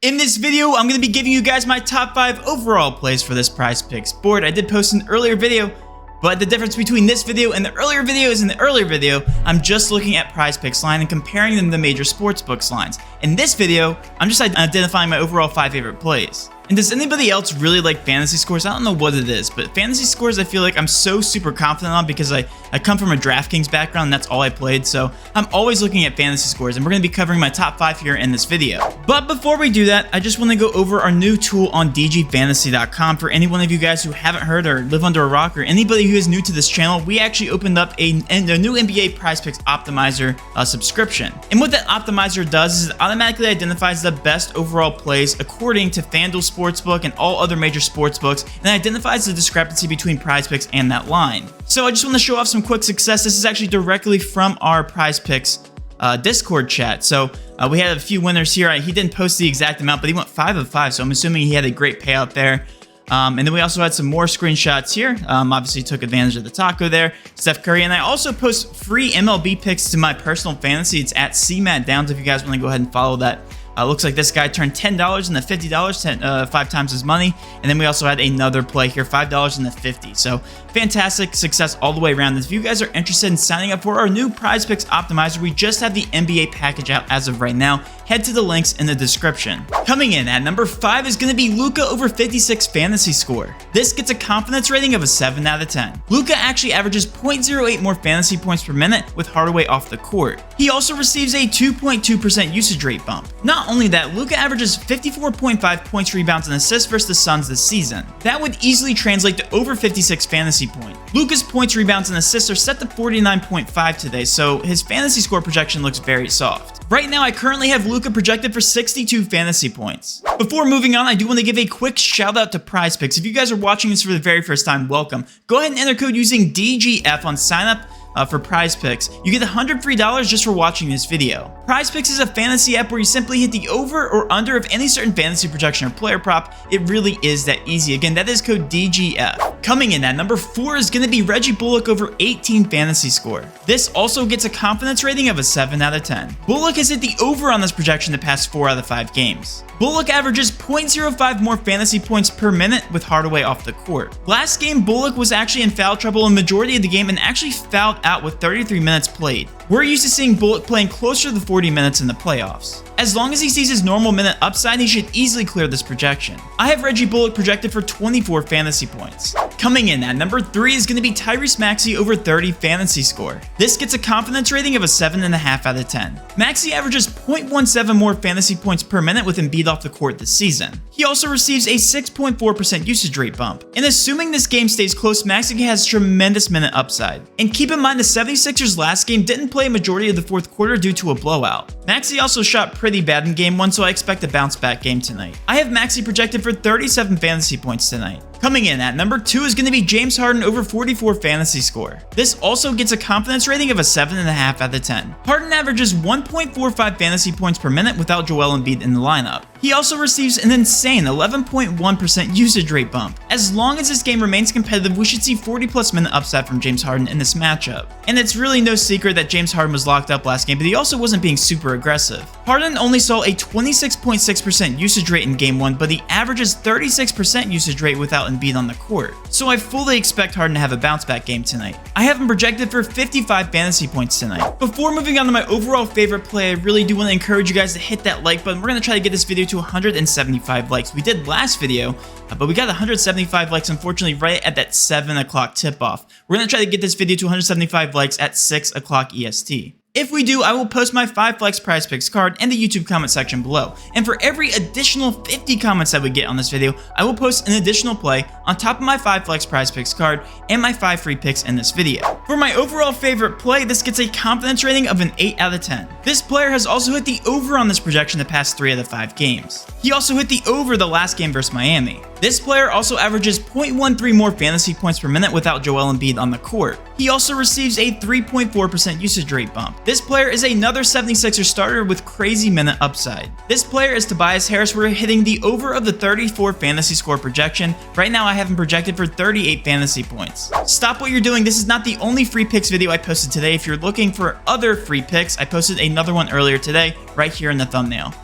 In this video, I'm going to be giving you guys my top 5 overall plays for this Prizepicks board. I did post an earlier video, but the difference between this video and the earlier video is in the earlier video, I'm just looking at Prizepicks line and comparing them to major sportsbooks lines. In this video, I'm just identifying my overall 5 favorite plays. And does anybody else really like fantasy scores? I don't know what it is, but fantasy scores I feel like I'm so super confident on because I come from a DraftKings background and that's all I played, so I'm always looking at fantasy scores, and we're going to be covering my top 5 here in this video. But before we do that, I just want to go over our new tool on dgfantasy.com. For any one of you guys who haven't heard or live under a rock, or anybody who is new to this channel, we actually opened up a new NBA Prizepicks Optimizer subscription. And what that optimizer does is it automatically identifies the best overall plays according to FanDuel Sportsbook and all other major sportsbooks, and identifies the discrepancy between Prizepicks and that line. So I just want to show off some quick success. This is actually directly from our Prizepicks Discord chat. So we had a few winners here. He didn't post the exact amount, but he went 5 of 5, so I'm assuming he had a great payout there. And then we also had some more screenshots here. Obviously took advantage of the taco there, Steph Curry. And I also post free MLB picks to my personal fantasy. It's at CMATDowns if you guys want to go ahead and follow that. Looks like this guy turned $10 into $50, 5 times his money. And then we also had another play here, $5 into $50. So fantastic success all the way around. If you guys are interested in signing up for our new Prizepicks Optimizer, we just have the NBA package out as of right now. Head to the links in the description. Coming in at number 5 is going to be Luca over 56 fantasy score. This gets a confidence rating of a 7 out of 10. Luca actually averages 0.08 more fantasy points per minute with Hardaway off the court. He also receives a 2.2% usage rate bump. Not only that, Luca averages 54.5 points, rebounds, and assists versus the Suns this season. That would easily translate to over 56 fantasy points. Luca's points, rebounds, and assists are set to 49.5 today, so his fantasy score projection looks very soft. Right now, I currently have Luca projected for 62 fantasy points. Before moving on, I do want to give a quick shout out to Prizepicks. If you guys are watching this for the very first time, welcome. Go ahead and enter code using DGF on sign up for Prizepicks. You get $100 free just for watching this video. Prizepicks is a fantasy app where you simply hit the over or under of any certain fantasy projection or player prop. It really is that easy. Again, that is code DGF. Coming in at number 4 is going to be Reggie Bullock over 18 fantasy score. This also gets a confidence rating of a 7 out of 10. Bullock has hit the over on this projection the past 4 out of 5 games. Bullock averages 0.05 more fantasy points per minute with Hardaway off the court. Last game, Bullock was actually in foul trouble in the majority of the game and actually fouled out with 33 minutes played. We're used to seeing Bullock playing closer to the 40 minutes in the playoffs. As long as he sees his normal minute upside, he should easily clear this projection. I have Reggie Bullock projected for 24 fantasy points. Coming in at number 3 is going to be Tyrus Maxie over 30 fantasy score. This gets a confidence rating of a 7.5 out of 10. Maxie averages 0.17 more fantasy points per minute with Embiid off the court this season. He also receives a 6.4% usage rate bump. And assuming this game stays close, Maxie has tremendous minute upside. And keep in mind the 76ers last game didn't play a majority of the fourth quarter due to a blowout. Maxie also shot pretty bad in game 1, so I expect a bounce back game tonight. I have Maxie projected for 37 fantasy points tonight. Coming in at number 2 is going to be James Harden over 44 fantasy score. This also gets a confidence rating of a 7.5 out of 10. Harden averages 1.45 fantasy points per minute without Joel Embiid in the lineup. He also receives an insane 11.1% usage rate bump. As long as this game remains competitive, we should see 40 plus minute upside from James Harden in this matchup. And it's really no secret that James Harden was locked up last game, but he also wasn't being super aggressive. Harden only saw a 26.6% usage rate in game 1, but he averages 36% usage rate without Embiid on the court. So I fully expect Harden to have a bounce back game tonight. I have him projected for 55 fantasy points tonight. Before moving on to my overall favorite play, I really do want to encourage you guys to hit that like button. We're going to try to get this video to 175 likes. We did last video, but we got 175 likes, unfortunately, right at that 7 o'clock tip-off. We're going to try to get this video to 175 likes at 6 o'clock EST. If we do, I will post my 5 flex Prizepicks card in the YouTube comment section below. And for every additional 50 comments that we get on this video, I will post an additional play on top of my 5 flex Prizepicks card and my 5 free picks in this video. For my overall favorite play, this gets a confidence rating of an 8 out of 10. This player has also hit the over on this projection the past 3 out of 5 games. He also hit the over the last game versus Miami. This player also averages 0.13 more fantasy points per minute without Joel Embiid on the court. He also receives a 3.4% usage rate bump. This player is another 76er starter with crazy minute upside. This player is Tobias Harris. We're hitting the over of the 34 fantasy score projection. Right now I have him projected for 38 fantasy points. Stop what you're doing. This is not the only free picks video I posted today. If you're looking for other free picks, I posted another one earlier today right here in the thumbnail.